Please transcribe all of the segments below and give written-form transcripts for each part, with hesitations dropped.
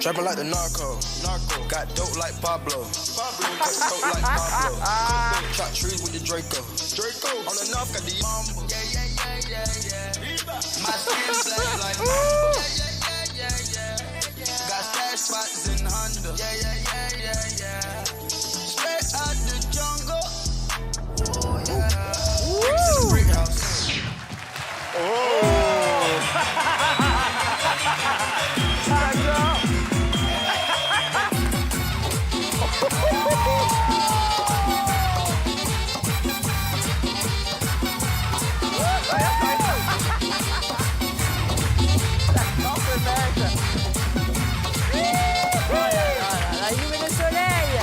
Trapping like the narco. Got dope like Pablo. Cut coat like Pablo. Chop trees with the Draco. On the north got the Mambo. Yeah. My skin black like Mambo. Got stash spots in Honda. Yeah. Straight out the jungle. Oh yeah. This is brick house. La lumière du soleil.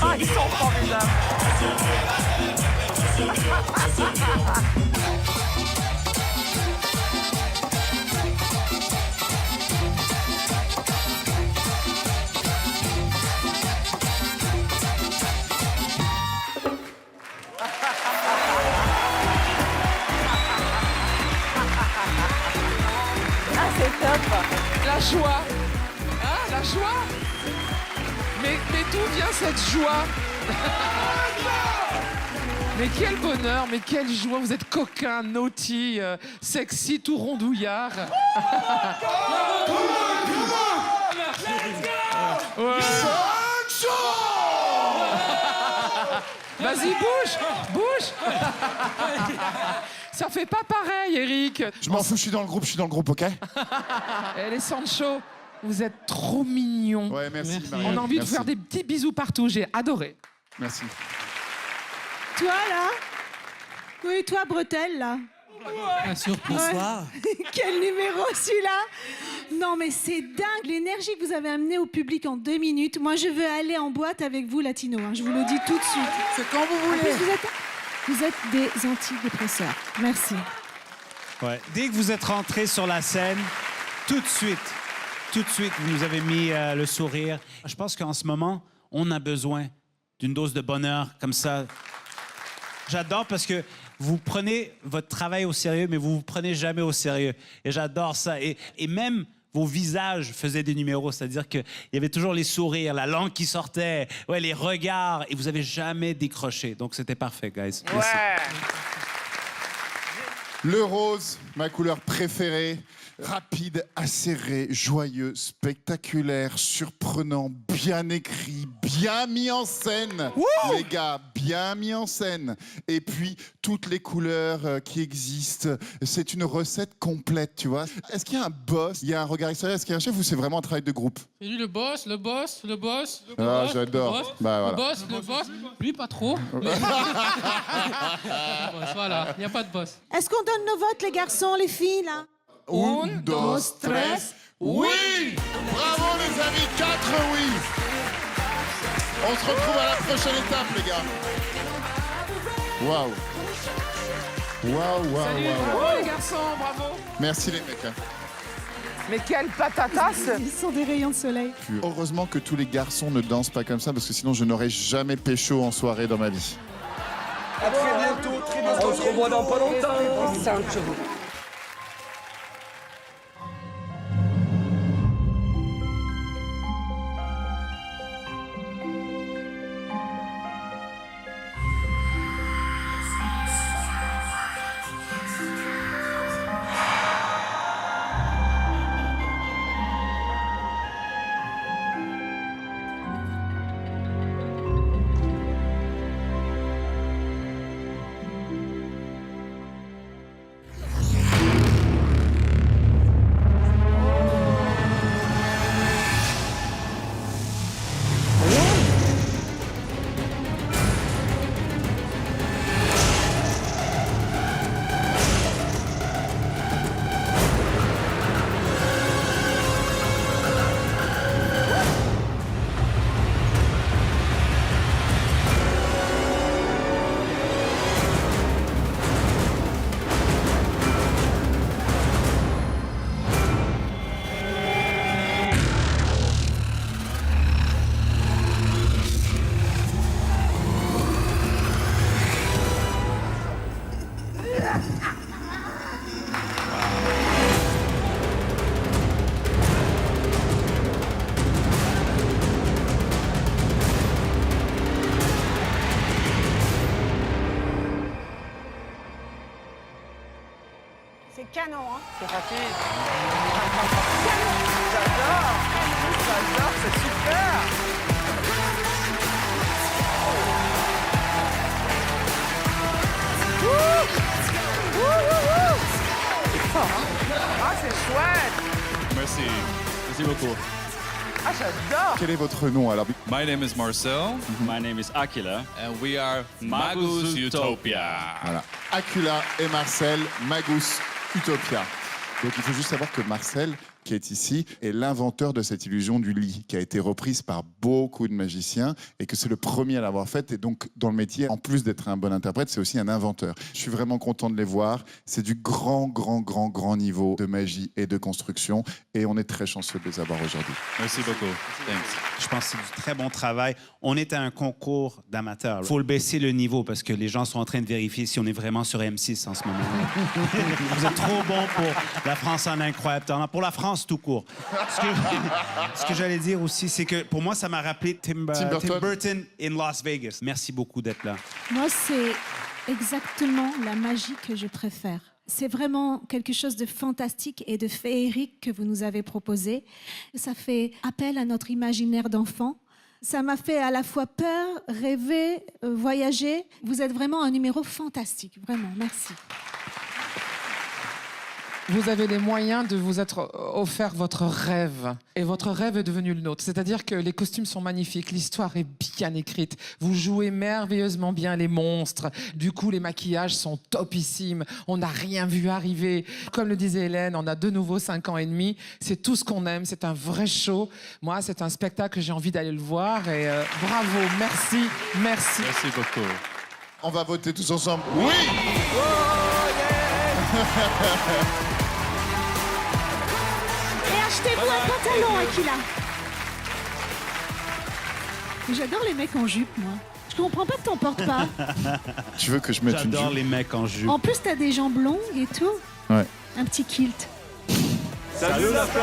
Ah, ils sont formidables. Ah, c'est top. La joie. Hein, la joie. Mais d'où vient cette joie? Mais quel bonheur, mais quelle joie. Vous êtes coquin, naughty, sexy, tout rondouillard. Ouais. Vas-y, bouge. Ça fait pas pareil, Eric. Je m'en fous, je suis dans le groupe, ok? Eh, les Sancho, vous êtes trop mignons. Ouais, merci. Marianne. On a envie de Merci. vous faire des petits bisous partout. J'ai adoré. Merci. Toi, là? Oui, toi, Bretelle, là. Bonsoir. Quel numéro, celui-là? Non, mais c'est dingue, l'énergie que vous avez amenée au public en 2 minutes. Moi, je veux aller en boîte avec vous, Latino. Hein. Je vous le dis tout de suite. C'est quand vous En voulez. plus, vous êtes des antidépresseurs. Merci. Ouais. Dès que vous êtes rentré sur la scène, tout de suite, vous nous avez mis le sourire. Je pense qu'en ce moment, on a besoin d'une dose de bonheur comme ça. J'adore parce que vous prenez votre travail au sérieux, mais vous vous prenez jamais au sérieux. Et j'adore ça. Et même vos visages faisaient des numéros, c'est-à-dire qu'il y avait toujours les sourires, la langue qui sortait, ouais, les regards, et vous avez jamais décroché. Donc c'était parfait, guys. Merci. Le rose, ma couleur préférée. Rapide, acéré, joyeux, spectaculaire, surprenant, bien écrit, bien mis en scène. Les gars, bien mis en scène. Et puis, toutes les couleurs qui existent. C'est une recette complète, tu vois. Est-ce qu'il y a un boss? Il y a un regard extérieur? Est-ce qu'il y a un chef ou c'est vraiment un travail de groupe? C'est lui le boss. Ah, j'adore. Bah, voilà. Le boss. Lui, pas trop. Voilà, il n'y a pas de boss. Est-ce qu'on donne nos votes, les garçons, les filles, là? Un, dos, tres. Oui! Bravo, les amis, 4 oui! On se retrouve à la prochaine étape, les gars. Waouh! Bravo les garçons, bravo. Merci, les mecs. Mais quelle patatas. Ils sont des rayons de soleil. Heureusement que tous les garçons ne dansent pas comme ça, parce que sinon, je n'aurais jamais pécho en soirée dans ma vie. À très bientôt. On se revoit dans pas longtemps. C'est canon, hein. C'est facile. J'adore, c'est super. Ah, c'est chouette. Merci. Merci beaucoup. Ah, j'adore. Quel est votre nom alors? My name is Marcel. My name is Akila. And we are Magus Utopia. Voilà. Akula et Marcel, Magus Utopia. Donc il faut juste savoir que Marcel, qui est ici, est l'inventeur de cette illusion du lit, qui a été reprise par beaucoup de magiciens et que c'est le premier à l'avoir faite. Et donc, dans le métier, en plus d'être un bon interprète, c'est aussi un inventeur. Je suis vraiment content de les voir. C'est du grand niveau de magie et de construction. Et on est très chanceux de les avoir aujourd'hui. Merci beaucoup. Thanks. Je pense que c'est du très bon travail. On est à un concours d'amateurs. Il faut le baisser le niveau parce que les gens sont en train de vérifier si on est vraiment sur M6 en ce moment. Vous êtes trop bons pour la France en incroyable talent. Pour la France tout court. Ce que j'allais dire aussi, c'est que pour moi, ça m'a rappelé Tim Burton in Las Vegas. Merci beaucoup d'être là. Moi, c'est exactement la magie que je préfère. C'est vraiment quelque chose de fantastique et de féerique que vous nous avez proposé. Ça fait appel à notre imaginaire d'enfant. Ça m'a fait à la fois peur, rêver, voyager. Vous êtes vraiment un numéro fantastique. Vraiment, merci. Vous avez les moyens de vous être offert votre rêve. Et votre rêve est devenu le nôtre. C'est-à-dire que les costumes sont magnifiques, l'histoire est bien écrite. Vous jouez merveilleusement bien les monstres. Du coup, les maquillages sont topissimes. On n'a rien vu arriver. Comme le disait Hélène, on a de nouveau 5 ans et demi. C'est tout ce qu'on aime. C'est un vrai show. Moi, c'est un spectacle que j'ai envie d'aller le voir. Et bravo, merci, merci. Merci beaucoup. On va voter tous ensemble. Oui! Et achetez-vous un pantalon, Akila. J'adore les mecs en jupe, moi. Je comprends pas que t'en portes pas. Tu veux que je mette une J'adore jupe? les mecs en jupe. En plus, t'as des jambes longues et tout. Ouais. Un petit kilt. Salut la France.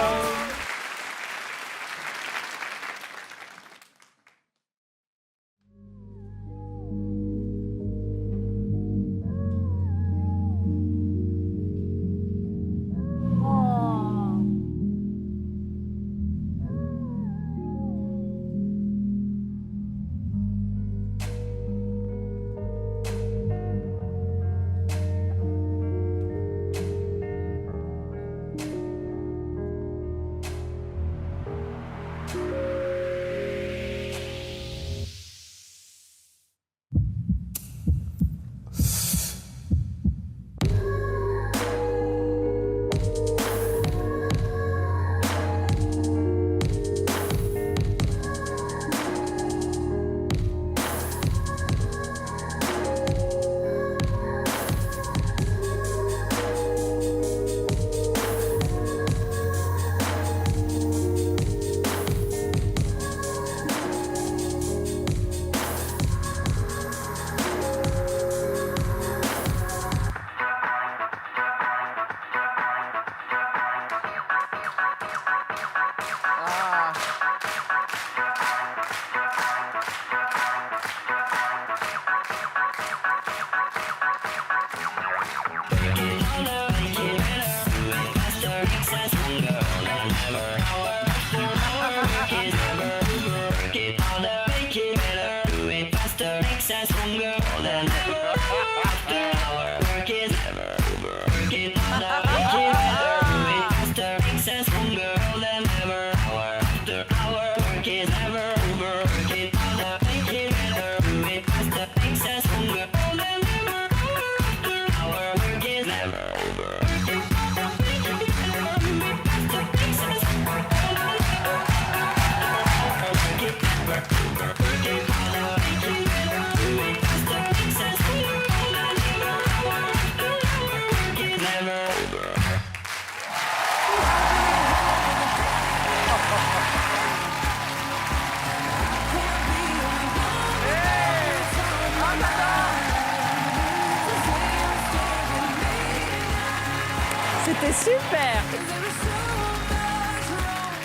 C'était super.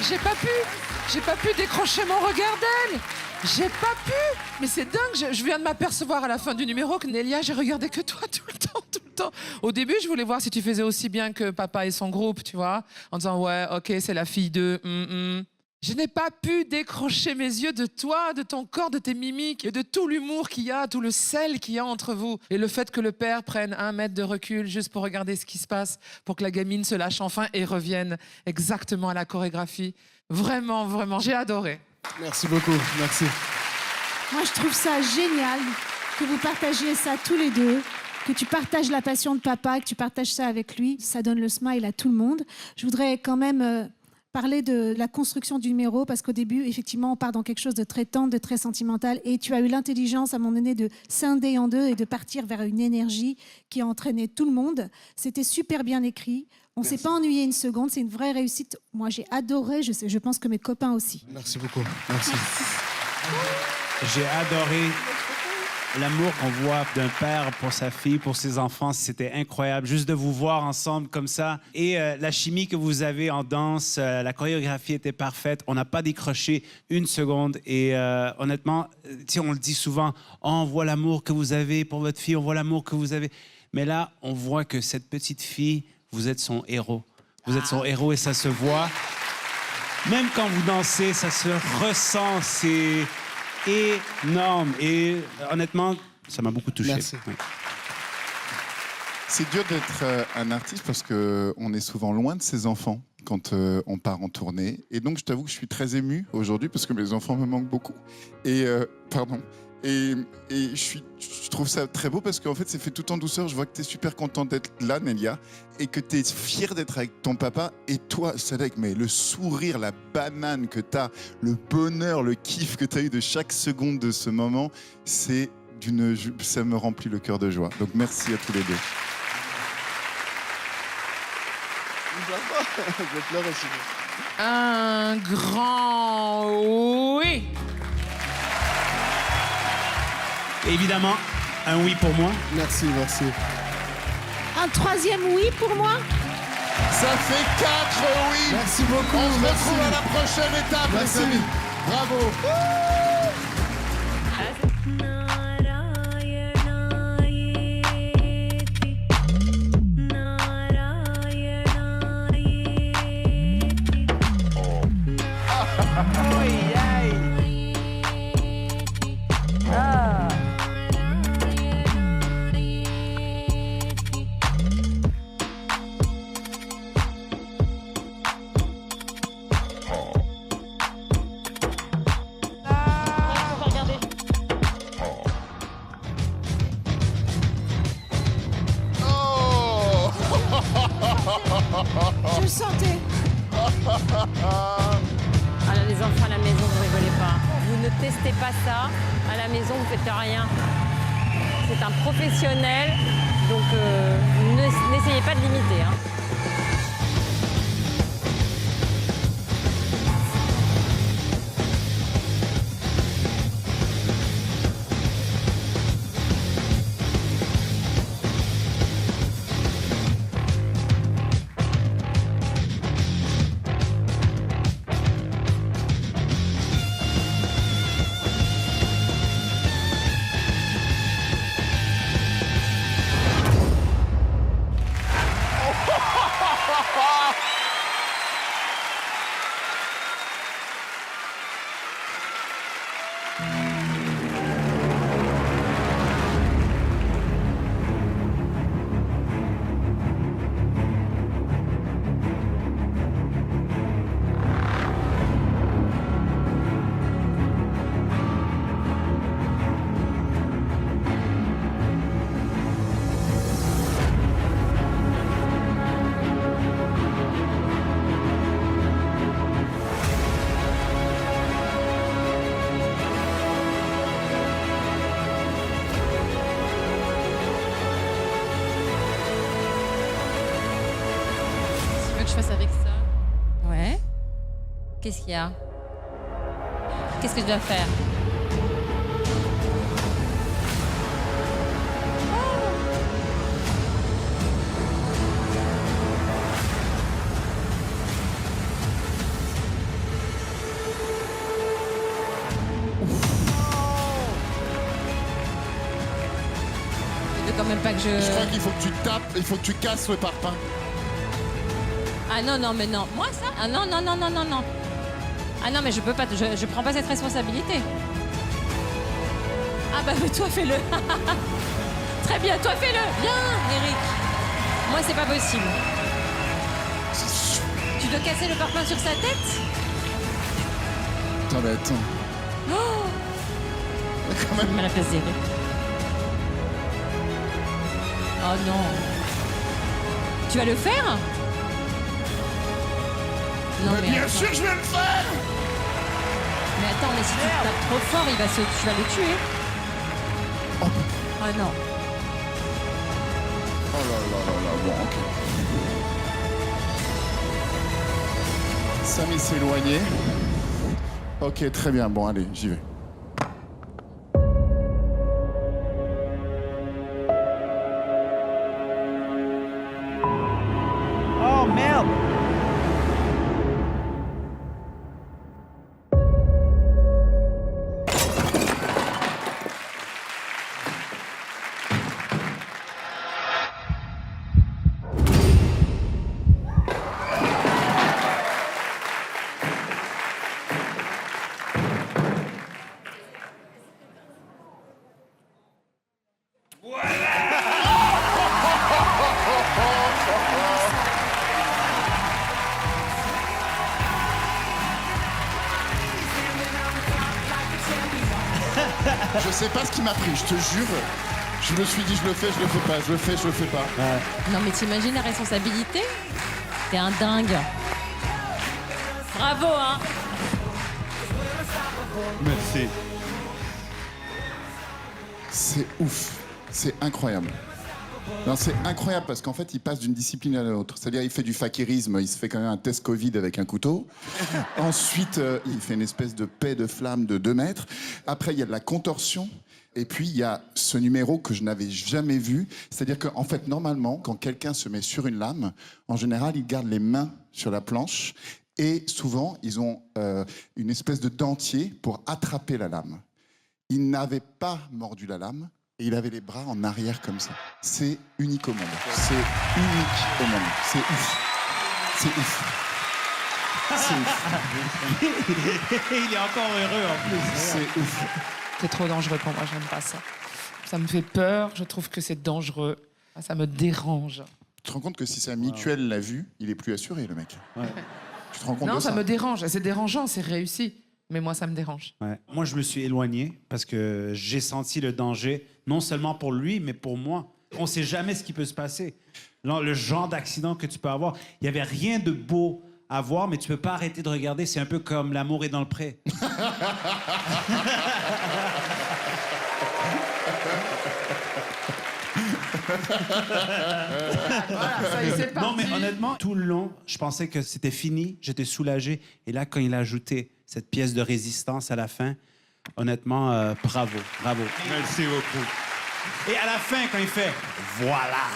J'ai pas pu décrocher mon regard d'elle. J'ai pas pu. Mais c'est dingue, je viens de m'apercevoir à la fin du numéro que Nélia, j'ai regardé que toi tout le temps, tout le temps. Au début, je voulais voir si tu faisais aussi bien que papa et son groupe, tu vois, en disant ouais, ok, c'est la fille de... Je n'ai pas pu décrocher mes yeux de toi, de ton corps, de tes mimiques et de tout l'humour qu'il y a, tout le sel qu'il y a entre vous. Et le fait que le père prenne 1 mètre de recul juste pour regarder ce qui se passe, pour que la gamine se lâche enfin et revienne exactement à la chorégraphie. Vraiment, vraiment, j'ai adoré. Merci beaucoup, merci. Moi, je trouve ça génial que vous partagiez ça tous les deux, que tu partages la passion de papa, que tu partages ça avec lui. Ça donne le smile à tout le monde. Je voudrais quand même parler de la construction du numéro, parce qu'au début, effectivement, on part dans quelque chose de très tendre, de très sentimental, et tu as eu l'intelligence, à un moment donné, de scinder en deux et de partir vers une énergie qui a entraîné tout le monde. C'était super bien écrit. On ne s'est pas ennuyé une seconde. C'est une vraie réussite. Moi, j'ai adoré. Je pense que mes copains aussi. Merci beaucoup. Merci. J'ai adoré l'amour qu'on voit d'un père pour sa fille, pour ses enfants. C'était incroyable, juste de vous voir ensemble comme ça. Et la chimie que vous avez en danse, la chorégraphie était parfaite. On n'a pas décroché une seconde. Et honnêtement, on le dit souvent, oh, on voit l'amour que vous avez pour votre fille, on voit l'amour que vous avez. Mais là, on voit que cette petite fille, vous êtes son héros. Vous êtes son héros et ça se voit. Même quand vous dansez, ça se ressent. C'est énorme. Et honnêtement, ça m'a beaucoup touché. Merci. Ouais. C'est dur d'être un artiste parce qu'on est souvent loin de ses enfants quand on part en tournée. Et donc, je t'avoue que je suis très ému aujourd'hui parce que mes enfants me manquent beaucoup. Et, pardon. Et je trouve ça très beau parce qu'en fait, c'est fait tout en douceur. Je vois que tu es super contente d'être là, Nélia, et que tu es fière d'être avec ton papa. Et toi, Sadek, mais le sourire, la banane que tu as, le bonheur, le kiff que tu as eu de chaque seconde de ce moment, ça me remplit le cœur de joie. Donc, merci à tous les deux. Je vais pleurer aussi. Un grand oui. Évidemment, un oui pour moi. Merci, merci. Un troisième oui pour moi. Ça fait 4 oui. Merci beaucoup. On se merci. retrouve à la prochaine étape, Merci. les amis. Bravo. Je le sentais. Ah là, les enfants à la maison, vous rigolez pas. Vous ne testez pas ça. À la maison, vous faites rien. C'est un professionnel, donc n'essayez pas de l'imiter. Hein. Que je fasse avec ça. Ouais. Qu'est-ce qu'il y a? Qu'est-ce que je dois faire? Ouf. pas que Je crois qu'il faut que tu tapes, il faut que tu casses le parpaing. Ah non, non, mais non. Moi, ça? Ah non, non, non, non, non, non. Ah non, mais je peux pas, je prends pas cette responsabilité. Ah bah, mais toi, fais-le. Très bien, toi, fais-le. Bien, Eric. Moi, c'est pas possible. Tu dois casser le parpaing sur sa tête? Attends, mais attends. Oh, Quand même. mal à place d'Eric. Oh non. Tu vas le faire? Non, Mais bien attends. sûr que je vais le faire. Mais attends, mais si tu tapes trop fort, tu vas le tuer. Oh, Oh non. oh là là là là, bon, ok. Samy s'est éloigné. Ok, très bien, bon, allez, j'y vais. Oh, merde! Je sais pas ce qui m'a pris, je te jure. Je me suis dit, je le fais, je le fais pas, je le fais, je le fais pas. Non, mais t'imagines la responsabilité? T'es un dingue. Bravo, hein? Merci. C'est ouf, c'est incroyable. Non, c'est incroyable parce qu'en fait, il passe d'une discipline à l'autre. C'est-à-dire, il fait du fakirisme, il se fait quand même un test Covid avec un couteau. Ensuite, il fait une espèce de paix de flamme de 2 mètres. Après, il y a de la contorsion. Et puis, il y a ce numéro que je n'avais jamais vu. C'est-à-dire qu'en fait, normalement, quand quelqu'un se met sur une lame, en général, il garde les mains sur la planche. Et souvent, ils ont une espèce de dentier pour attraper la lame. Il n'avait pas mordu la lame. Et il avait les bras en arrière comme ça. C'est unique au monde. C'est unique au monde. C'est ouf. C'est ouf. C'est ouf. Il est encore heureux en plus. C'est ouf. C'est trop dangereux pour moi, j'aime pas ça. Ça me fait peur, je trouve que c'est dangereux. Ça me dérange. Tu te rends compte que si sa mutuelle l'a vu, il est plus assuré, le mec. Ouais. Tu te rends compte Non, de ça ça me dérange. C'est dérangeant, c'est réussi. Mais moi, ça me dérange. Ouais. Moi, je me suis éloigné parce que j'ai senti le danger, non seulement pour lui, mais pour moi. On ne sait jamais ce qui peut se passer. Non, le genre d'accident que tu peux avoir, il n'y avait rien de beau à voir, mais tu ne peux pas arrêter de regarder. C'est un peu comme L'amour est dans le pré. Voilà, ça y est, c'est parti. Non, mais honnêtement, tout le long, je pensais que c'était fini, j'étais soulagé. Et là, quand il a ajouté cette pièce de résistance à la fin, honnêtement, bravo, bravo. Merci beaucoup. Et à la fin, quand il fait « Voilà !»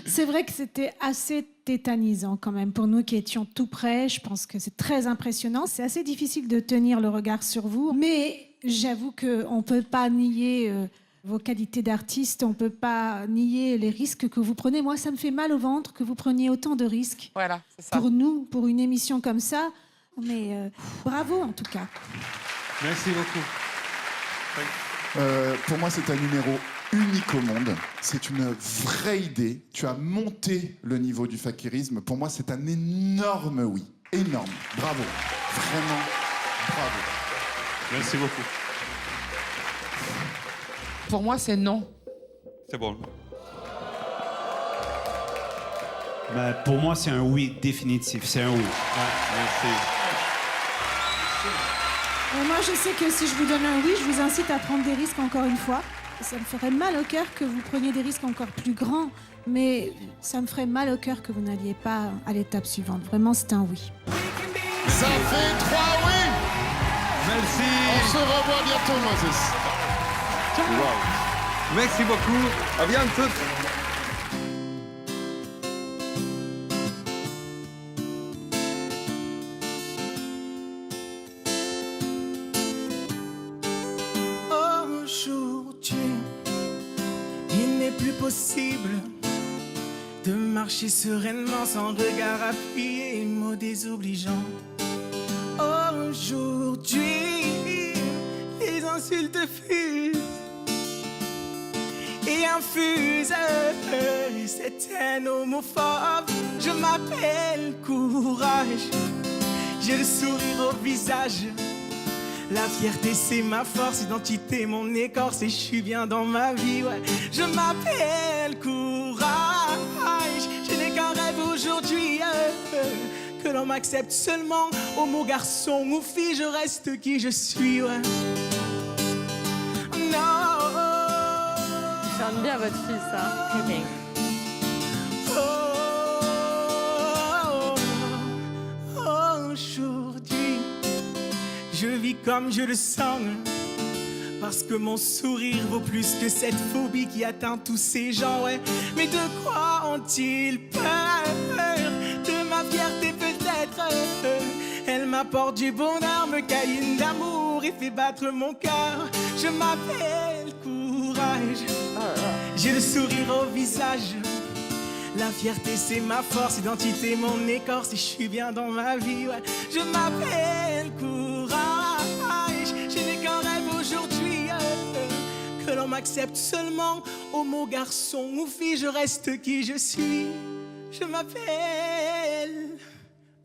C'est vrai que c'était assez tétanisant quand même pour nous qui étions tout près. Je pense que c'est très impressionnant. C'est assez difficile de tenir le regard sur vous. Mais j'avoue qu'on ne peut pas nier vos qualités d'artiste. On ne peut pas nier les risques que vous prenez. Moi, ça me fait mal au ventre que vous preniez autant de risques. Voilà, c'est ça. Pour nous, pour une émission comme ça. Mais bravo en tout cas. Merci beaucoup. Pour moi, c'est un numéro unique au monde. C'est une vraie idée. Tu as monté le niveau du fakirisme. Pour moi, c'est un énorme oui. Énorme. Bravo. Vraiment, bravo. Merci beaucoup. Pour moi, c'est non. C'est bon. Ben, pour moi, c'est un oui définitif. C'est un oui. Merci. Moi, je sais que si je vous donne un oui, je vous incite à prendre des risques encore une fois. Ça me ferait mal au cœur que vous preniez des risques encore plus grands, mais ça me ferait mal au cœur que vous n'alliez pas à l'étape suivante. Vraiment, c'est un oui. Ça fait 3 oui. Merci. On se revoit bientôt, Moses. Wow. Merci beaucoup. À bientôt. Aujourd'hui, de marcher sereinement sans regard appuyé, mots désobligeants. Aujourd'hui, les insultes fusent et infusent cette haine homophobe. Je m'appelle courage, j'ai le sourire au visage. La fierté c'est ma force, identité mon écorce et je suis bien dans ma vie, ouais. Je m'appelle courage, je n'ai qu'un rêve aujourd'hui, que l'on m'accepte seulement, homo, garçon ou fille, je reste qui je suis, ouais. Non. Il chante bien votre fils, ça. Okay. Aujourd'hui, je vis comme je le sens, parce que mon sourire vaut plus que cette phobie qui atteint tous ces gens, ouais. Mais de quoi ont-ils peur? De ma fierté peut-être. Elle m'apporte du bonheur, me câline d'amour et fait battre mon cœur. Je m'appelle courage, j'ai le sourire au visage. La fierté c'est ma force, identité mon écorce et je suis bien dans ma vie, ouais. Je m'appelle courage, je n'ai qu'un rêve aujourd'hui, que l'on m'accepte seulement, homo, garçon ou fille, je reste qui je suis. Je m'appelle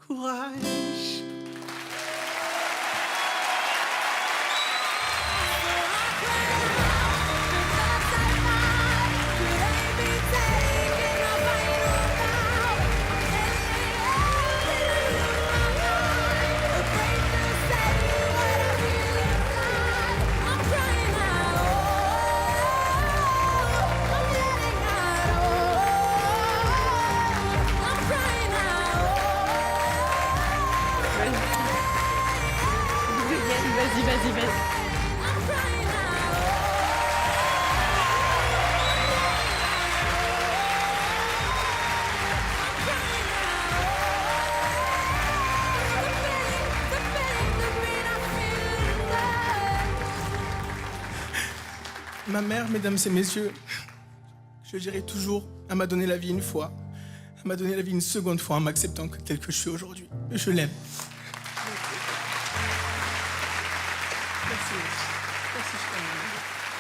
courage. Vas-y. Ma mère, mesdames et messieurs, je dirai toujours, elle m'a donné la vie une fois, elle m'a donné la vie une seconde fois en m'acceptant tel que je suis aujourd'hui. Je l'aime.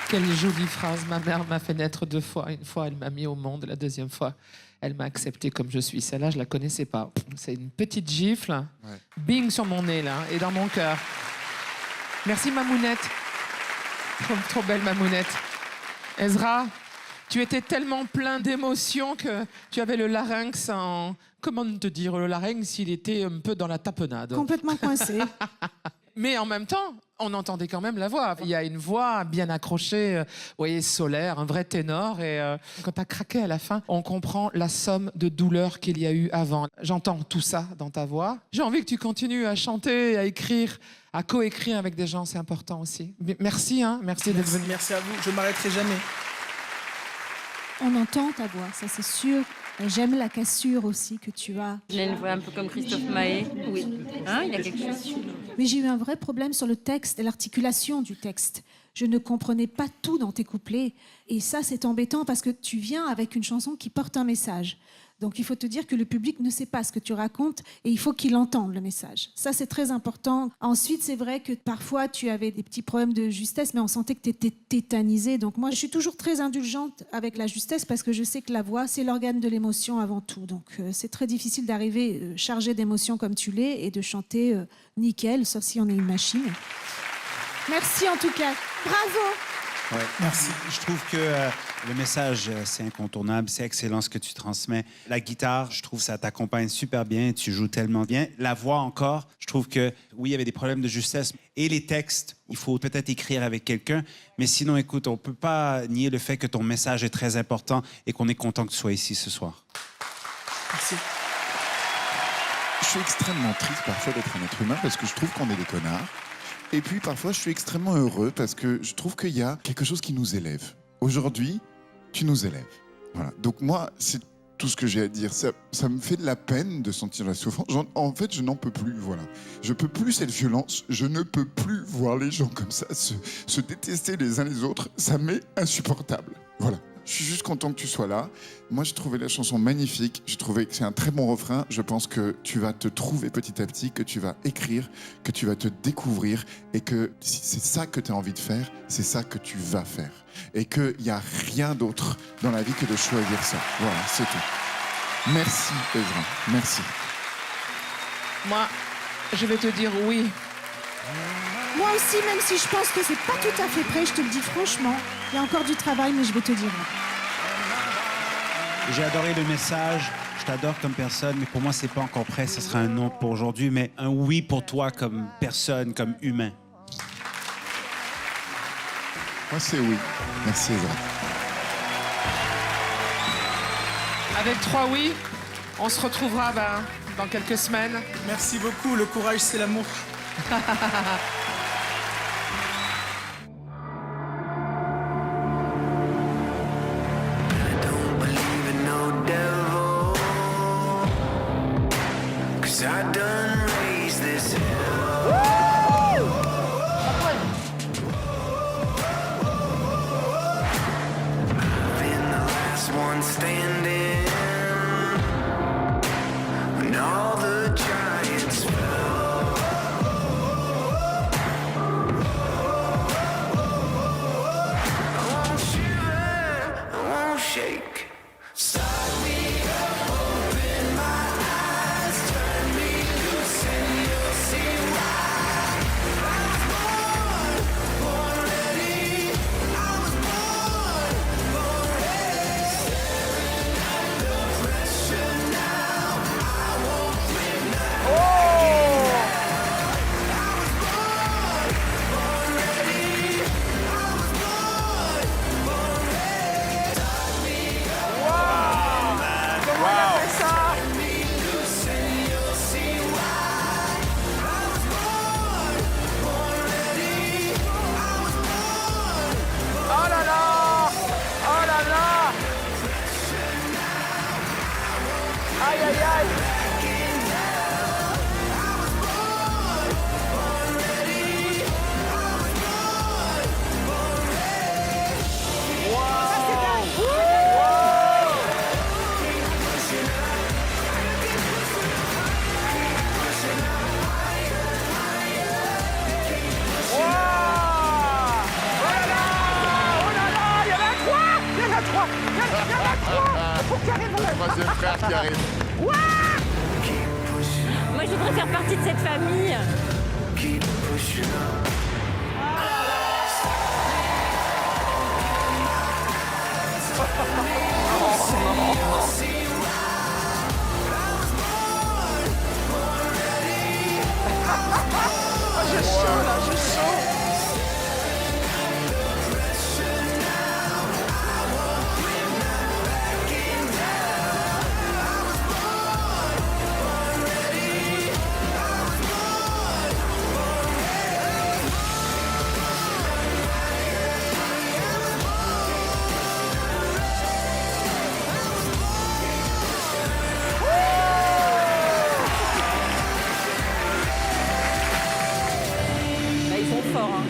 Quelle jolie phrase. Ma mère m'a fait naître 2 fois. Une fois, elle m'a mis au monde. La deuxième fois, elle m'a accepté comme je suis. Celle-là, je la connaissais pas. C'est une petite gifle. Ouais. Bing sur mon nez, là, et dans mon cœur. Merci, Mamounette. Trop belle, Mamounette. Ezra, tu étais tellement plein d'émotions que tu avais le larynx en... Comment te dire? Le larynx, il était un peu dans la tapenade. Complètement coincé. Mais en même temps, on entendait quand même la voix. Il y a une voix bien accrochée, vous voyez, solaire, un vrai ténor. Et quand tu as craqué à la fin, on comprend la somme de douleurs qu'il y a eu avant. J'entends tout ça dans ta voix. J'ai envie que tu continues à chanter, à écrire, à coécrire avec des gens, c'est important aussi. Merci, hein, merci d'être venu. Merci à vous, je ne m'arrêterai jamais. On entend ta voix, ça c'est sûr. J'aime la cassure aussi que tu as. Il a une voix un peu comme Christophe Maé. Oui. Hein, il a quelque chose. Mais j'ai eu un vrai problème sur le texte et l'articulation du texte. Je ne comprenais pas tout dans tes couplets. Et ça, c'est embêtant parce que tu viens avec une chanson qui porte un message. Donc il faut te dire que le public ne sait pas ce que tu racontes et il faut qu'il entende le message. Ça, c'est très important. Ensuite, c'est vrai que parfois, tu avais des petits problèmes de justesse, mais on sentait que tu étais tétanisée. Donc moi, je suis toujours très indulgente avec la justesse parce que je sais que la voix, c'est l'organe de l'émotion avant tout. Donc c'est très difficile d'arriver chargé d'émotions comme tu l'es et de chanter nickel, sauf si on est une machine. Merci en tout cas. Bravo! Ouais. Merci. Je trouve que le message, c'est incontournable. C'est excellent ce que tu transmets. La guitare, je trouve ça t'accompagne super bien. Tu joues tellement bien. La voix encore, je trouve que, oui, il y avait des problèmes de justesse. Et les textes, il faut peut-être écrire avec quelqu'un. Mais sinon, écoute, on ne peut pas nier le fait que ton message est très important et qu'on est content que tu sois ici ce soir. Merci. Je suis extrêmement triste parfois d'être un être humain parce que je trouve qu'on est des connards. Et puis parfois, je suis extrêmement heureux parce que je trouve qu'il y a quelque chose qui nous élève. Aujourd'hui, tu nous élèves. Voilà. Donc moi, c'est tout ce que j'ai à dire. Ça me fait de la peine de sentir la souffrance. En fait, je n'en peux plus, voilà. Je peux plus cette violence. Je ne peux plus voir les gens comme ça se détester les uns les autres. Ça m'est insupportable. Voilà. Je suis juste content que tu sois là. Moi, j'ai trouvé la chanson magnifique. J'ai trouvé que c'est un très bon refrain. Je pense que tu vas te trouver petit à petit, que tu vas écrire, que tu vas te découvrir et que si c'est ça que tu as envie de faire, c'est ça que tu vas faire. Et qu'il n'y a rien d'autre dans la vie que de choisir ça. Voilà, c'est tout. Merci, Ezra. Merci. Moi, je vais te dire oui. Moi aussi, même si je pense que c'est pas tout à fait prêt, je te le dis franchement. Il y a encore du travail, mais je vais te dire oui. J'ai adoré le message. Je t'adore comme personne, mais pour moi, c'est pas encore prêt. Ce sera un non pour aujourd'hui, mais un oui pour toi comme personne, comme humain. Moi, c'est oui. Merci, Ezra. Avec 3 oui, on se retrouvera dans quelques semaines. Merci beaucoup, le courage, c'est l'amour. Troisième frère qui arrive. Moi, je voudrais faire partie de cette famille. J'ai chaud là, j'ai chaud. Ils sont forts. Hein.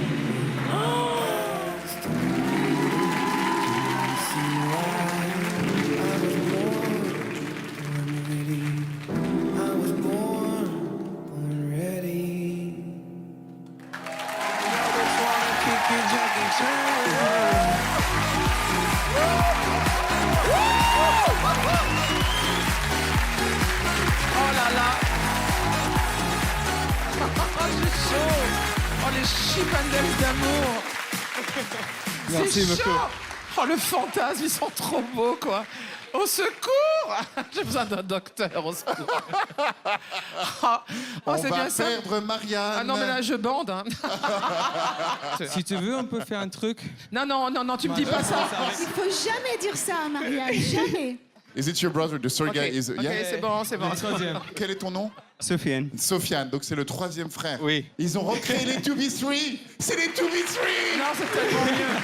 Oh là là. Oh, j'ai chaud. Oh, les chipendales d'amour. Merci C'est beaucoup. chaud. Oh, le fantasme, ils sont trop beaux, quoi. Au secours. J'ai besoin d'un docteur, au secours. On c'est va bien ça. perdre Marianne. Ah non, mais là, je bande. Hein. Si tu veux, on peut faire un truc. Non, tu me dis pas ça. Il faut jamais dire ça à Marianne, jamais. Is it your brother? The story Ok, guy is... ok, Yeah? c'est bon, c'est bon. Le troisième. Quel est ton nom? Sofiane. Sofiane, donc c'est le troisième frère. Oui. Ils ont recréé les 2B3. C'est les 2B3. Non, c'est tellement mieux.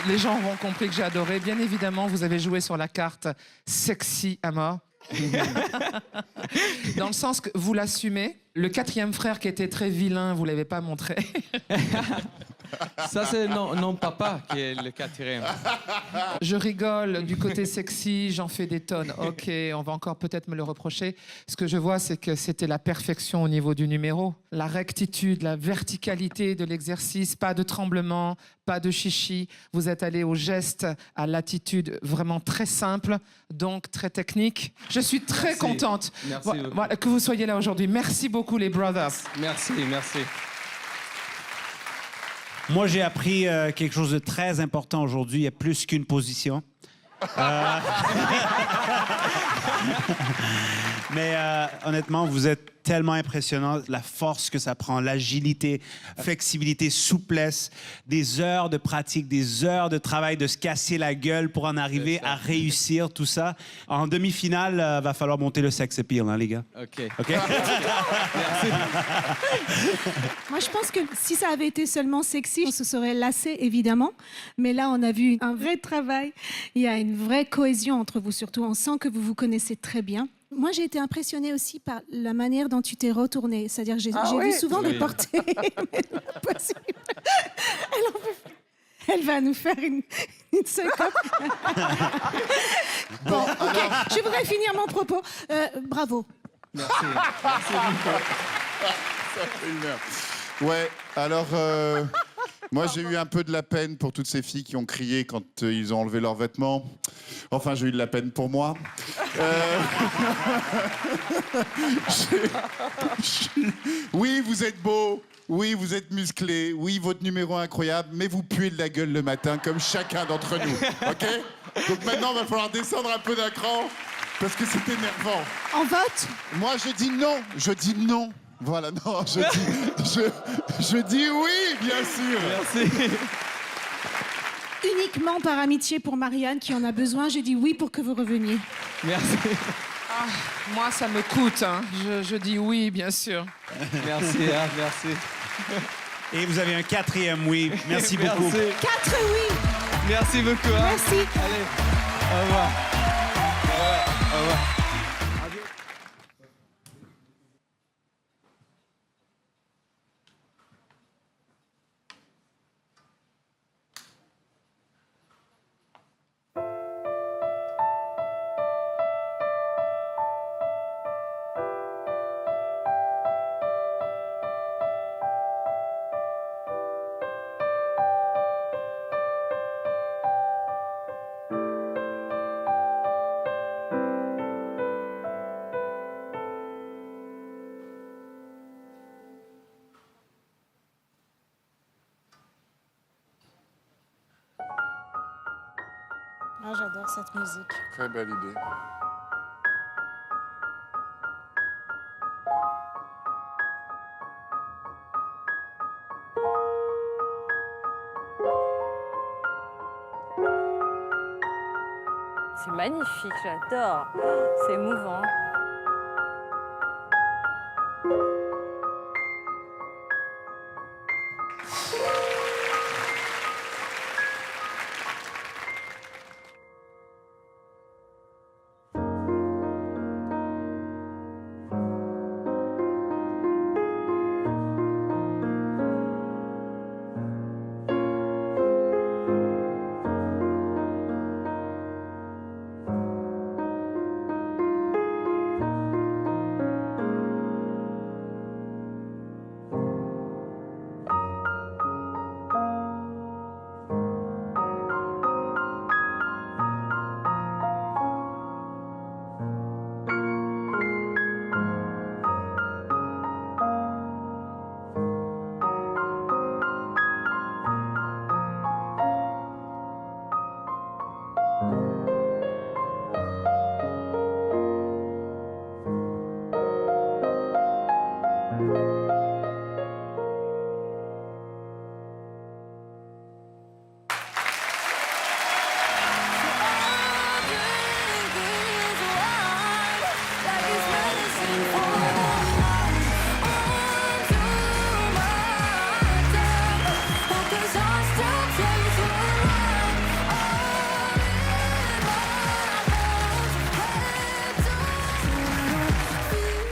Les gens auront compris que j'ai adoré. Bien évidemment, vous avez joué sur la carte sexy à mort. Dans le sens que vous l'assumez. Le quatrième frère qui était très vilain, vous l'avez pas montré. Ça, c'est non papa qui est le quatrième. Je rigole du côté sexy, j'en fais des tonnes. Ok, on va encore peut-être me le reprocher. Ce que je vois, c'est que c'était la perfection au niveau du numéro. La rectitude, la verticalité de l'exercice, pas de tremblement, pas de chichi. Vous êtes allé au geste, à l'attitude vraiment très simple, donc très technique. Je suis très contente voilà, que vous soyez là aujourd'hui. Merci beaucoup les brothers. Merci. Moi, j'ai appris quelque chose de très important aujourd'hui. Il y a plus qu'une position. Mais honnêtement, vous êtes tellement impressionnant. La force que ça prend, l'agilité, flexibilité, souplesse, des heures de pratique, des heures de travail, de se casser la gueule pour en arriver à réussir tout ça. En demi-finale, va falloir monter le sex appeal, hein, les gars. OK. Moi, je pense que si ça avait été seulement sexy, on se serait lassé, évidemment. Mais là, on a vu un vrai travail. Il y a une vraie cohésion entre vous, surtout. On sent que vous vous connaissez très bien. Moi, j'ai été impressionnée aussi par la manière dont tu t'es retournée. C'est-à-dire, j'ai vu souvent des portées. Mais pas possible. Elle en peut plus. Elle va nous faire une syncope. Bon, OK. Je voudrais finir mon propos. Bravo. Merci. Ça fait une heure. Ouais, alors, moi, j'ai eu un peu de la peine pour toutes ces filles qui ont crié quand ils ont enlevé leurs vêtements. Enfin, j'ai eu de la peine pour moi. Oui, vous êtes beaux. Oui, vous êtes musclés. Oui, votre numéro est incroyable. Mais vous puez de la gueule le matin, comme chacun d'entre nous. OK? Donc maintenant, il va falloir descendre un peu d'un cran, parce que c'est énervant. On vote? Moi, je dis non. Je dis non. Voilà, non, je dis oui, bien sûr. Merci. Uniquement par amitié pour Marianne qui en a besoin, je dis oui pour que vous reveniez. Merci. Ah, moi, ça me coûte. Hein. Je dis oui, bien sûr. Merci. Et vous avez un quatrième oui. Merci beaucoup. 4 oui. Merci beaucoup. Merci. Allez, au revoir. Au revoir. Ah, j'adore cette musique. Très belle idée. C'est magnifique, j'adore. C'est émouvant.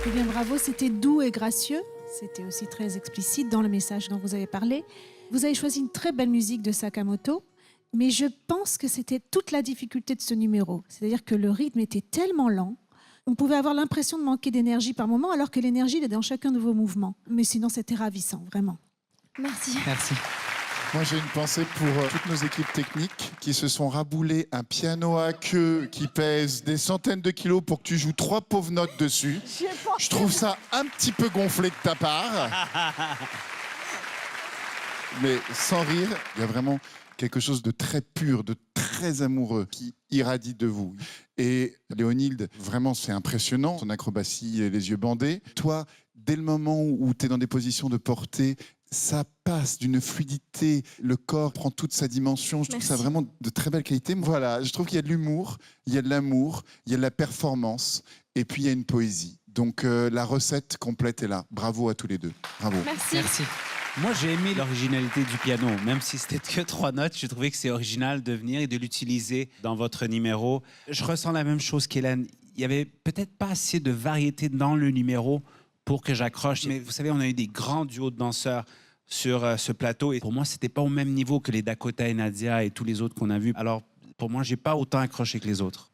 Eh bien, bravo, c'était doux et gracieux. C'était aussi très explicite dans le message dont vous avez parlé. Vous avez choisi une très belle musique de Sakamoto, mais je pense que c'était toute la difficulté de ce numéro. C'est-à-dire que le rythme était tellement lent, on pouvait avoir l'impression de manquer d'énergie par moment, alors que l'énergie elle est dans chacun de vos mouvements. Mais sinon, c'était ravissant, vraiment. Merci. Merci. Moi, j'ai une pensée pour toutes nos équipes techniques qui se sont raboulées un piano à queue qui pèse des centaines de kilos pour que tu joues 3 pauvres notes dessus. Je trouve ça un petit peu gonflé de ta part. Mais sans rire, il y a vraiment quelque chose de très pur, de très amoureux qui irradie de vous. Et Léonilde, vraiment, c'est impressionnant, ton acrobatie et les yeux bandés. Toi, dès le moment où tu es dans des positions de portée, ça passe d'une fluidité, le corps prend toute sa dimension. Je trouve ça vraiment de très belle qualité. Voilà, je trouve qu'il y a de l'humour, il y a de l'amour, il y a de la performance et puis il y a une poésie. Donc la recette complète est là. Bravo à tous les deux. Bravo. Merci. Moi, j'ai aimé l'originalité du piano. Même si c'était que 3 notes, j'ai trouvé que c'est original de venir et de l'utiliser dans votre numéro. Je ressens la même chose qu'Hélène. Il y avait peut-être pas assez de variété dans le numéro pour que j'accroche. Mais vous savez, on a eu des grands duos de danseurs sur ce plateau. Et pour moi, c'était pas au même niveau que les Dakota et Nadia et tous les autres qu'on a vus. Alors, pour moi, j'ai pas autant accroché que les autres.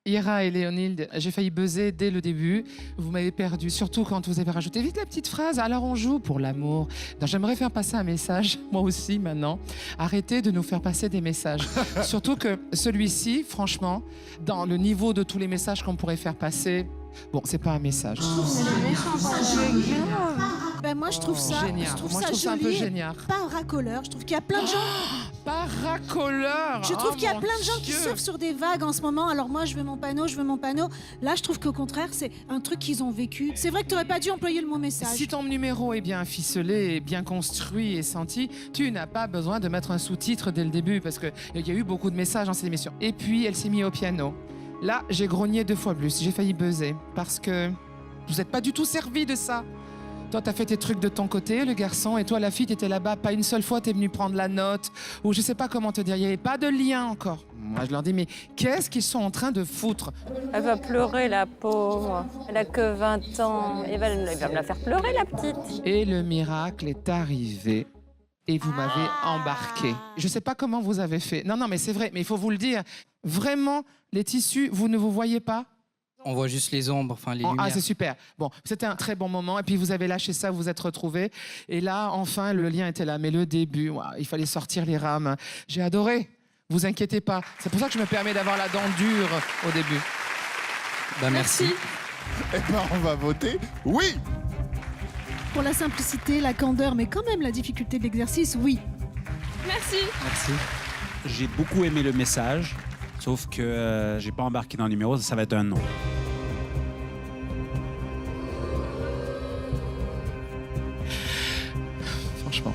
Ira et Léonilde, j'ai failli buzzer dès le début. Vous m'avez perdu, surtout quand vous avez rajouté vite la petite phrase. Alors on joue pour l'amour. Donc, j'aimerais faire passer un message, moi aussi maintenant. Arrêtez de nous faire passer des messages. Surtout que celui-ci, franchement, dans le niveau de tous les messages qu'on pourrait faire passer, bon, c'est pas un message. Ben moi, je trouve ça, génial. je trouve Moi, ça je trouve ça un peu joli, génial. pas racoleur. Je trouve qu'il y a plein de gens. Pas racoleur. Je trouve qu'il y a mon plein de gens qui Dieu. surfent sur des vagues en ce moment. Alors moi, je veux mon panneau, je veux mon panneau. Là, je trouve qu'au contraire, c'est un truc qu'ils ont vécu. C'est vrai que tu n'aurais pas dû employer le mot message. Si ton numéro est bien ficelé, bien construit et senti, tu n'as pas besoin de mettre un sous-titre dès le début parce qu'il y a eu beaucoup de messages dans cette émission. Et puis, elle s'est mise au piano. Là, j'ai grogné 2 fois plus. J'ai failli buzzer parce que vous n'êtes pas du tout servi de ça. Toi, t'as fait tes trucs de ton côté, le garçon, et toi, la fille, t'étais là-bas. Pas une seule fois, t'es venu prendre la note, ou je sais pas comment te dire. Il n'y avait pas de lien encore. Moi, je leur dis, mais qu'est-ce qu'ils sont en train de foutre? Elle va pleurer, la pauvre. Elle a que 20 ans. Il va me la faire pleurer, la petite. Et le miracle est arrivé. Et vous m'avez embarqué. Je sais pas comment vous avez fait. Non, mais c'est vrai, mais il faut vous le dire. Vraiment, les tissus, vous ne vous voyez pas? On voit juste les ombres, enfin les lumières. Ah, c'est super. Bon, c'était un très bon moment. Et puis, vous avez lâché ça, vous vous êtes retrouvés. Et là, enfin, le lien était là. Mais le début, il fallait sortir les rames. J'ai adoré. Vous inquiétez pas. C'est pour ça que je me permets d'avoir la dent dure au début. Bah, merci. Eh ben, on va voter oui. Pour la simplicité, la candeur, mais quand même la difficulté de l'exercice, oui. Merci. Merci. J'ai beaucoup aimé le message, sauf que j'ai pas embarqué dans le numéro, ça va être un non. Franchement.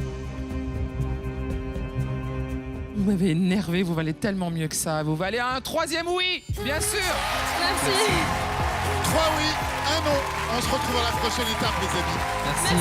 Vous m'avez énervé, vous valez tellement mieux que ça. Vous valez un 3e oui, bien sûr. Merci. 3 oui, 1 non. On se retrouve à la prochaine étape, les amis. Merci.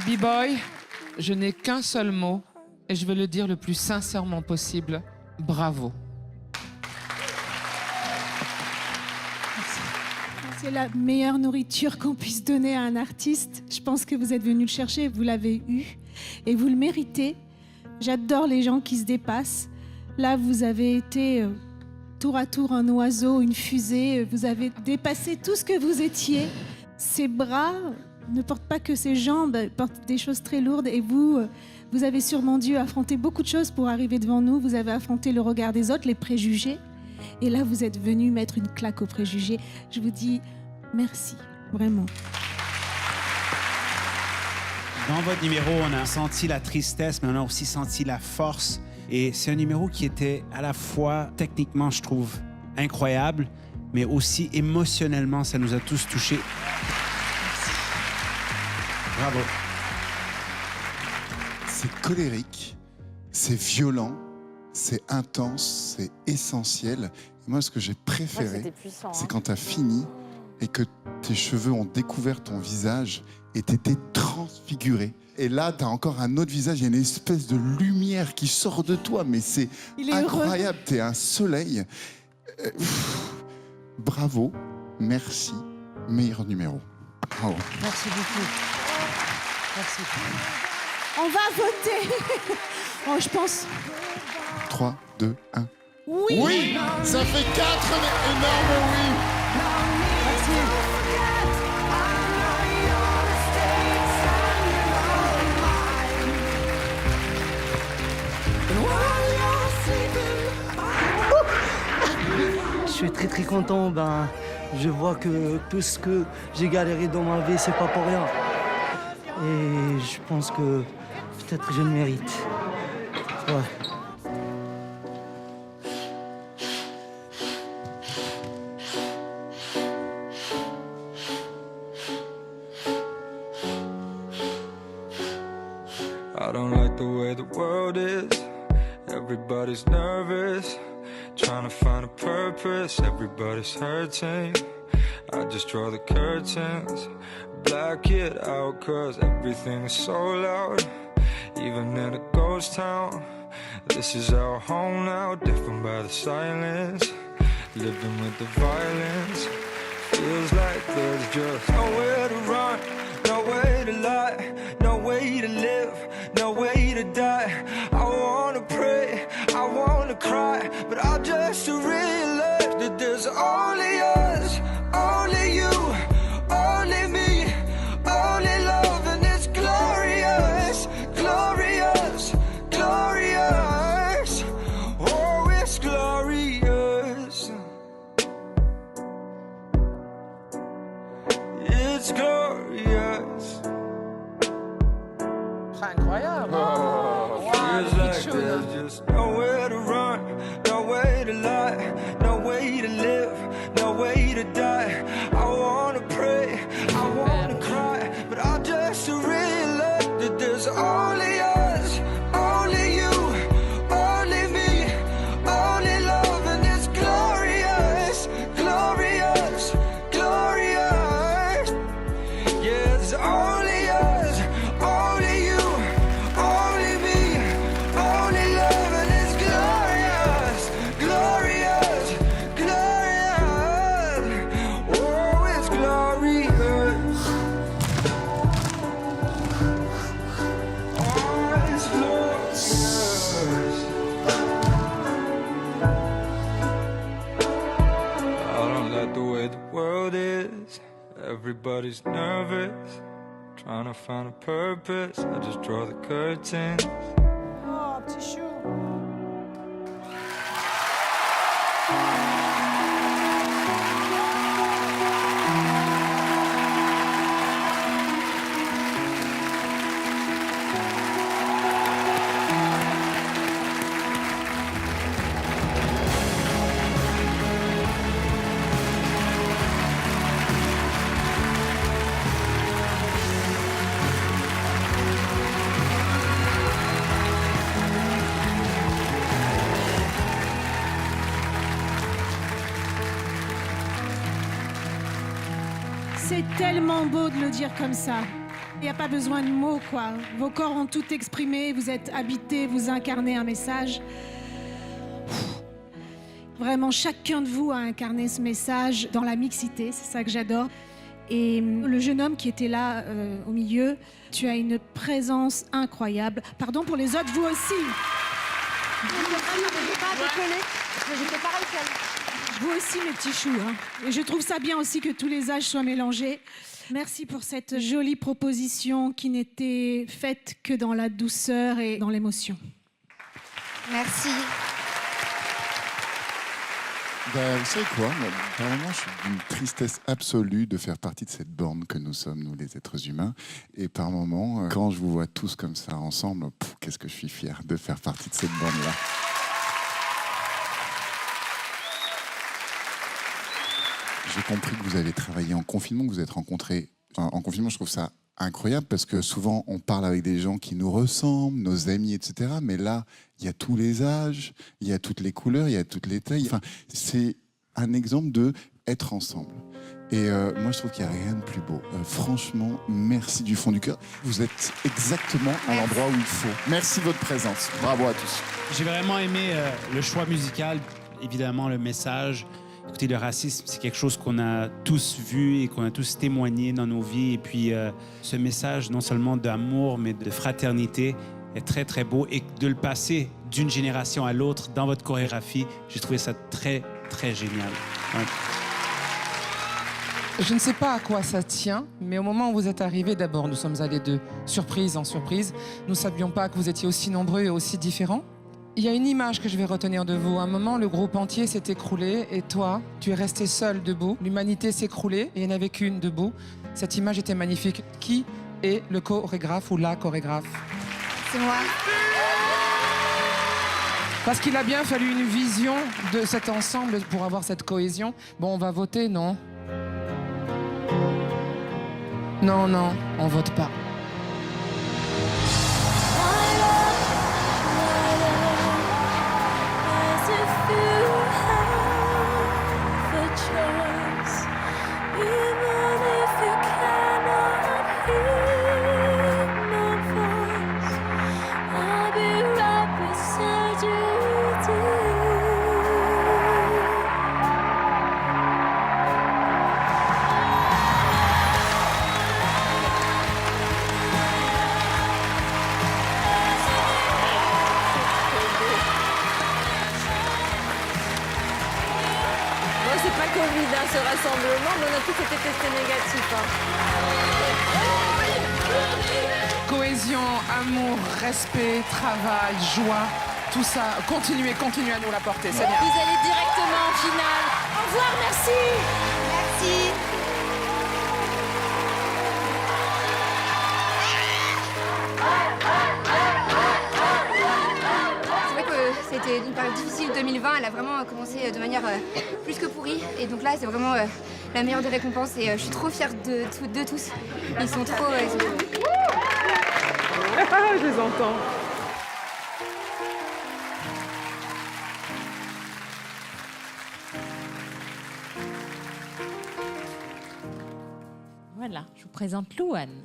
B-Boy, je n'ai qu'un seul mot et je vais le dire le plus sincèrement possible. Bravo. C'est la meilleure nourriture qu'on puisse donner à un artiste. Je pense que vous êtes venu le chercher, vous l'avez eu et vous le méritez. J'adore les gens qui se dépassent. Là, vous avez été tour à tour un oiseau, une fusée. Vous avez dépassé tout ce que vous étiez. Ces bras ne portent pas que ces jambes, portent des choses très lourdes. Et vous avez sûrement dû affronter beaucoup de choses pour arriver devant nous. Vous avez affronté le regard des autres, les préjugés. Et là, vous êtes venu mettre une claque aux préjugés. Je vous dis merci, vraiment. Dans votre numéro, on a senti la tristesse, mais on a aussi senti la force. Et c'est un numéro qui était à la fois, techniquement, je trouve, incroyable, mais aussi émotionnellement, ça nous a tous touchés. Merci. Bravo. C'est colérique, c'est violent, c'est intense, c'est essentiel. Et moi, ce que j'ai préféré, c'est quand tu as fini et que tes cheveux ont découvert ton visage et t'étais transfiguré. Et là, tu as encore un autre visage, il y a une espèce de lumière qui sort de toi, mais c'est incroyable, tu es un soleil. Bravo, merci, meilleur numéro. Bravo. Merci beaucoup. Merci. On va voter. Oh, je pense. 3, 2, 1. Oui. Oui, ça fait 4 énormes oui. Je suis très content, je vois que tout ce que j'ai galéré dans ma vie, c'est pas pour rien. Et je pense que peut-être je le mérite. Ouais. I don't like the way the world is. Everybody's nervous, trying to find a purpose. Everybody's hurting. I just draw the curtains, black it out, cause everything is so loud. Even in a ghost town, this is our home now. Different by the silence, living with the violence. Feels like there's just nowhere to run, no way to lie, no way to live, no way to die. I wanna pray, I wanna cry, but I just realized that there's only us, only you, only me, only love, and it's glorious, glorious, glorious. Oh, it's glorious. It's glorious. Incroyable. Feels like there's just nowhere to run, no way to lie, no way to live, no way to die. I wanna pray, I wanna cry, but I just realized that there's only us, only you, only me, only love, and it's glorious, glorious, glorious. Yeah, it's only us, only you, only me, only love, and it's glorious, glorious, glorious. Oh, it's glorious. Oh, it's glorious. I don't like the way the world is. Everybody's nervous, trying to find a purpose. I just draw the curtains. Oh, petit chou. C'est tellement beau de le dire comme ça. Il n'y a pas besoin de mots, quoi. Vos corps ont tout exprimé, vous êtes habités, vous incarnez un message. Vraiment, chacun de vous a incarné ce message dans la mixité, c'est ça que j'adore. Et le jeune homme qui était là au milieu, tu as une présence incroyable. Pardon pour les autres, vous aussi. Vous aussi, mes petits choux. Hein. Et je trouve ça bien aussi que tous les âges soient mélangés. Merci pour cette jolie proposition qui n'était faite que dans la douceur et dans l'émotion. Merci. Vous savez quoi? Vraiment, je suis d'une tristesse absolue de faire partie de cette bande que nous sommes, nous les êtres humains. Et par moments, quand je vous vois tous comme ça ensemble, qu'est-ce que je suis fier de faire partie de cette bande-là. J'ai compris que vous avez travaillé en confinement, que vous êtes rencontrés en confinement. Je trouve ça incroyable parce que souvent on parle avec des gens qui nous ressemblent, nos amis, etc. Mais là, il y a tous les âges, il y a toutes les couleurs, il y a toutes les tailles. Enfin, c'est un exemple de être ensemble. Et moi, je trouve qu'il n'y a rien de plus beau. Franchement, merci du fond du cœur. Vous êtes exactement à l'endroit où il faut. Merci de votre présence. Bravo à tous. J'ai vraiment aimé le choix musical, évidemment le message. Écoutez, le racisme, c'est quelque chose qu'on a tous vu et qu'on a tous témoigné dans nos vies. Et puis, ce message, non seulement d'amour, mais de fraternité, est très, très beau. Et de le passer d'une génération à l'autre dans votre chorégraphie, j'ai trouvé ça très, très génial. Ouais. Je ne sais pas à quoi ça tient, mais au moment où vous êtes arrivés, d'abord, nous sommes allés de surprise en surprise. Nous ne savions pas que vous étiez aussi nombreux et aussi différents. Il y a une image que je vais retenir de vous. À un moment, le groupe entier s'est écroulé et toi, tu es resté seul debout. L'humanité s'est écroulée et il n'y en avait qu'une debout. Cette image était magnifique. Qui est le chorégraphe ou la chorégraphe? C'est moi. Parce qu'il a bien fallu une vision de cet ensemble pour avoir cette cohésion. Bon, on va voter, non? Non, non, on vote pas. Ce rassemblement, mais on a tous été testés négatifs. Cohésion, amour, respect, travail, joie, tout ça. Continuez à nous l'apporter, c'est bien. Vous allez directement en finale. Au revoir, merci. Merci. C'était une période difficile, 2020, elle a vraiment commencé de manière plus que pourrie. Et donc là, c'est vraiment la meilleure des récompenses et je suis trop fière de tous. Ils sont trop... Je les entends. Voilà, je vous présente Louane.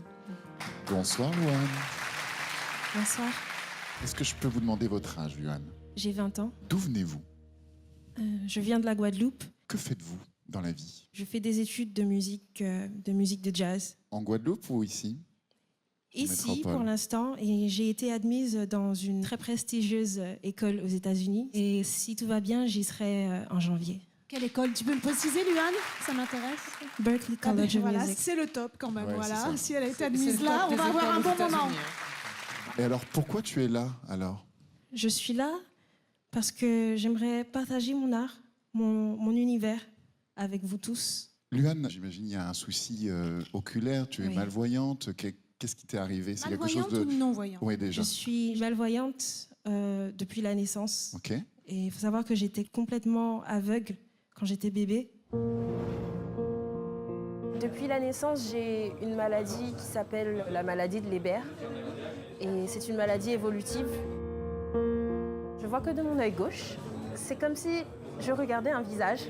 Bonsoir, Louane. Bonsoir. Est-ce que je peux vous demander votre âge, Louane? J'ai 20 ans. D'où venez-vous? Je viens de la Guadeloupe. Que faites-vous dans la vie? Je fais des études de musique de jazz. En Guadeloupe ou ici? Ici, pour l'instant, et j'ai été admise dans une très prestigieuse école aux États-Unis. Et si tout va bien, j'y serai en janvier. Quelle école? Tu peux me préciser, Luan? Ça m'intéresse. Berklee College of voilà, Music. C'est le top quand même. Ouais, voilà. Si elle a été C'est admise le là, top on des va avoir écoles un aux bon moment. États-Unis. Et alors, pourquoi tu es là, alors? Je suis là parce que j'aimerais partager mon art, mon univers avec vous tous. Luan, j'imagine il y a un souci oculaire, tu es malvoyante. Qu'est-ce qui t'est arrivé? C'est quelque chose de... ou non-voyante? Oui, déjà. Je suis malvoyante depuis la naissance. Ok. Et il faut savoir que j'étais complètement aveugle quand j'étais bébé. Depuis la naissance, j'ai une maladie qui s'appelle la maladie de Leber. Et c'est une maladie évolutive. Je vois que de mon œil gauche. C'est comme si je regardais un visage.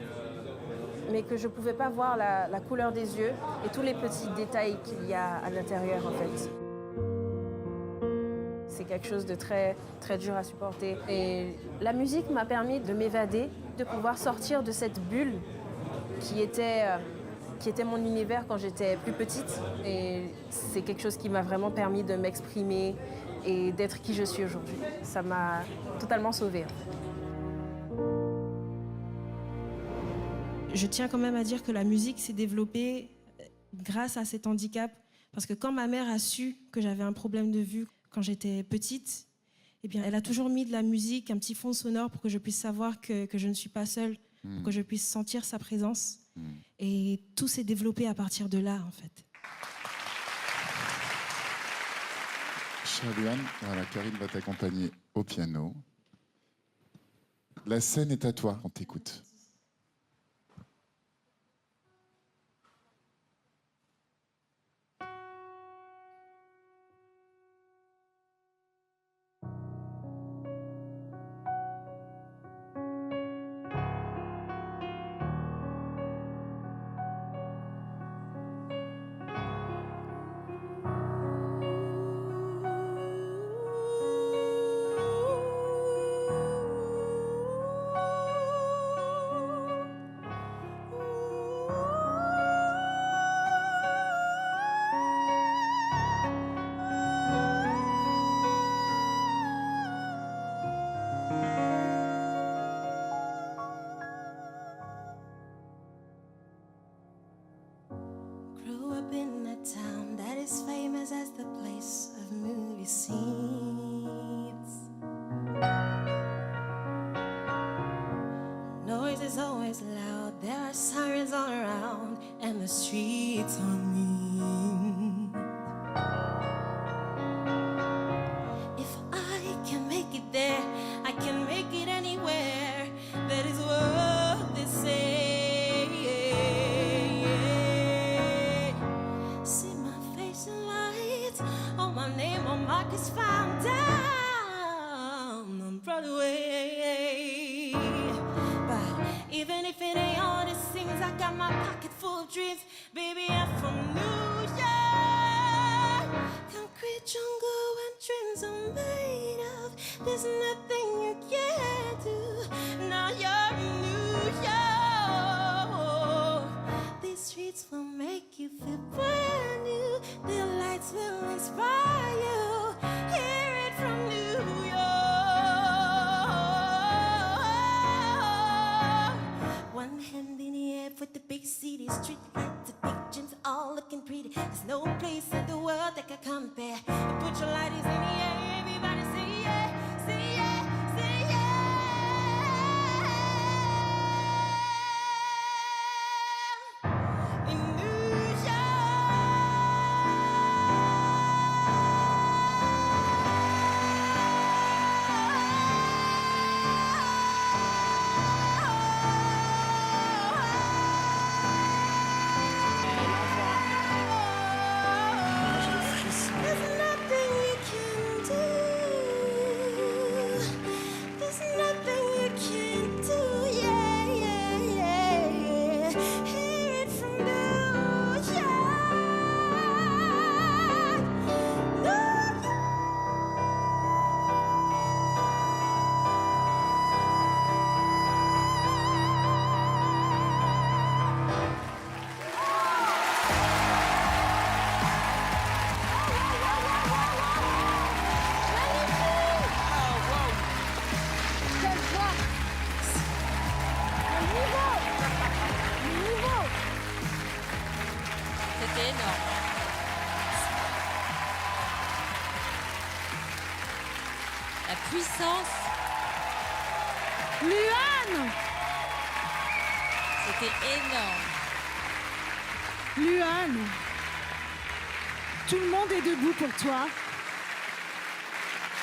mais que je ne pouvais pas voir la couleur des yeux et tous les petits détails qu'il y a à l'intérieur, en fait. C'est quelque chose de très, très dur à supporter. Et la musique m'a permis de m'évader, de pouvoir sortir de cette bulle qui était mon univers quand j'étais plus petite. Et c'est quelque chose qui m'a vraiment permis de m'exprimer et d'être qui je suis aujourd'hui. Ça m'a totalement sauvée. En fait. Je tiens quand même à dire que la musique s'est développée grâce à cet handicap. Parce que quand ma mère a su que j'avais un problème de vue quand j'étais petite, eh bien, elle a toujours mis de la musique, un petit fond sonore pour que je puisse savoir que je ne suis pas seule, pour que je puisse sentir sa présence. Et tout s'est développé à partir de là, en fait. Charliane, voilà, Karine va t'accompagner au piano. La scène est à toi, on t'écoute. Grew up in a town that is famous as the place of movie scenes. Noise is always loud, there are sirens all around, and the streets are mean. If I can make it there, I can make it anywhere. That is what they say. Marcus found down on Broadway. But even if it ain't all it seems, I got my pocket full of dreams. Baby, I'm from New York. Concrete jungle and dreams are made of. There's nothing you can't do. Now you're in New York. These streets will make you feel brand new. The lights will inspire you. Hear it from New York. One hand in the air for the big city, street lights, the big gyms, all looking pretty. There's no place in the world that can compare. Put your lighters in the air, everybody say yeah, say yeah, say yeah. In New C'était énorme. La puissance. Luan! C'était énorme. Luan! Tout le monde est debout pour toi.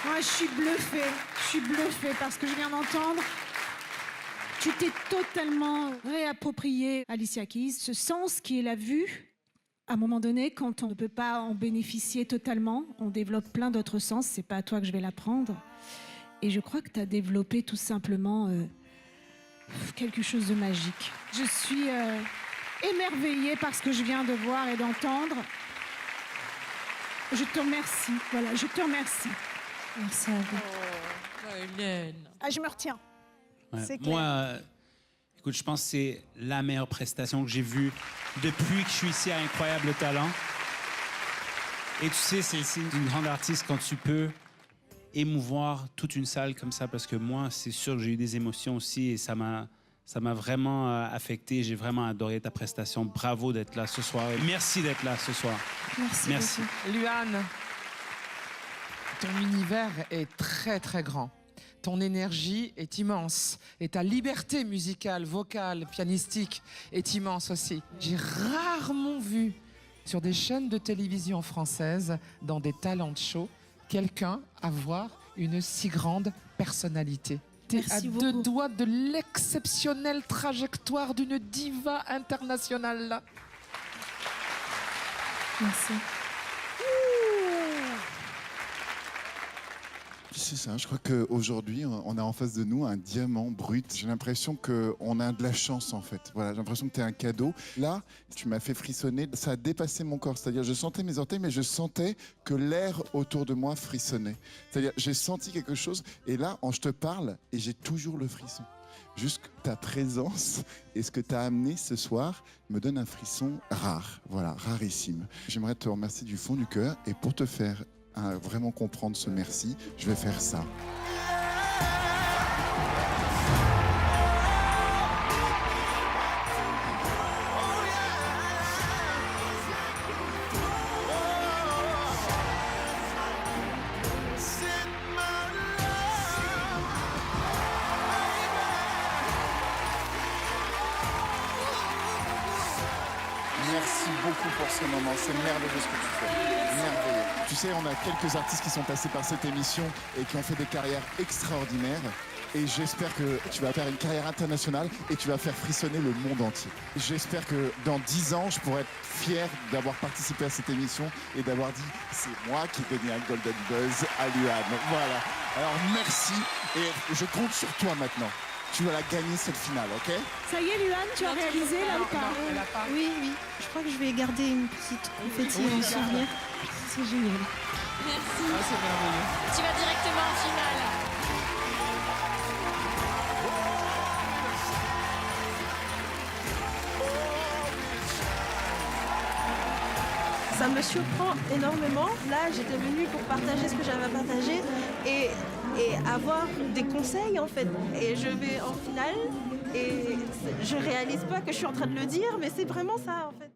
Moi, je suis bluffée parce que je viens d'entendre. Tu t'es totalement réapproprié Alicia Keys, ce sens qui est la vue. À un moment donné, quand on ne peut pas en bénéficier totalement, on développe plein d'autres sens. C'est pas à toi que je vais l'apprendre. Et je crois que tu as développé tout simplement quelque chose de magique. Je suis émerveillée par ce que je viens de voir et d'entendre. Je te remercie. Voilà, je te remercie. Merci à vous. Hélène. Ah, je me retiens. Ouais. C'est clair. Moi, écoute, je pense que c'est la meilleure prestation que j'ai vue depuis que je suis ici à Incroyable Talent. Et tu sais, c'est le signe d'une grande artiste quand tu peux émouvoir toute une salle comme ça, parce que moi, c'est sûr que j'ai eu des émotions aussi et ça m'a vraiment affecté. J'ai vraiment adoré ta prestation. Bravo d'être là ce soir. Merci d'être là ce soir. Merci. Luan, ton univers est très très grand. Ton énergie est immense. Et ta liberté musicale, vocale, pianistique est immense aussi. J'ai rarement vu sur des chaînes de télévision françaises, dans des talent shows, quelqu'un avoir une si grande personnalité. T'es à deux doigts de l'exceptionnelle trajectoire d'une diva internationale. Là. Merci. C'est ça, je crois qu'aujourd'hui, on a en face de nous un diamant brut. J'ai l'impression qu'on a de la chance, en fait. Voilà, j'ai l'impression que tu es un cadeau. Là, tu m'as fait frissonner. Ça a dépassé mon corps. C'est-à-dire, je sentais mes orteils, mais je sentais que l'air autour de moi frissonnait. C'est-à-dire, j'ai senti quelque chose. Et là, je te parle et j'ai toujours le frisson. Juste ta présence et ce que tu as amené ce soir me donne un frisson rare. Voilà, rarissime. J'aimerais te remercier du fond du cœur et pour te faire vraiment comprendre ce merci, je vais faire ça. Merci beaucoup pour ce moment, c'est merveilleux ce que tu fais, merveilleux. Tu sais, on a quelques artistes qui sont passés par cette émission et qui ont fait des carrières extraordinaires. Et j'espère que tu vas faire une carrière internationale et tu vas faire frissonner le monde entier. J'espère que dans 10 ans, je pourrai être fier d'avoir participé à cette émission et d'avoir dit « c'est moi qui ai donné un Golden Buzz à Luan ». Voilà. Alors merci et je compte sur toi maintenant. Tu vas la gagner cette finale, ok? Ça y est, Luan, tu as réalisé là ou pas? Oui, je crois que je vais garder une petite confetti en souvenir. C'est génial. Merci. Ah, c'est merveilleux. Tu vas directement en finale. Ça me surprend énormément. Là, j'étais venue pour partager ce que j'avais à partager et avoir des conseils en fait. Et je vais en finale et je réalise pas que je suis en train de le dire, mais c'est vraiment ça en fait.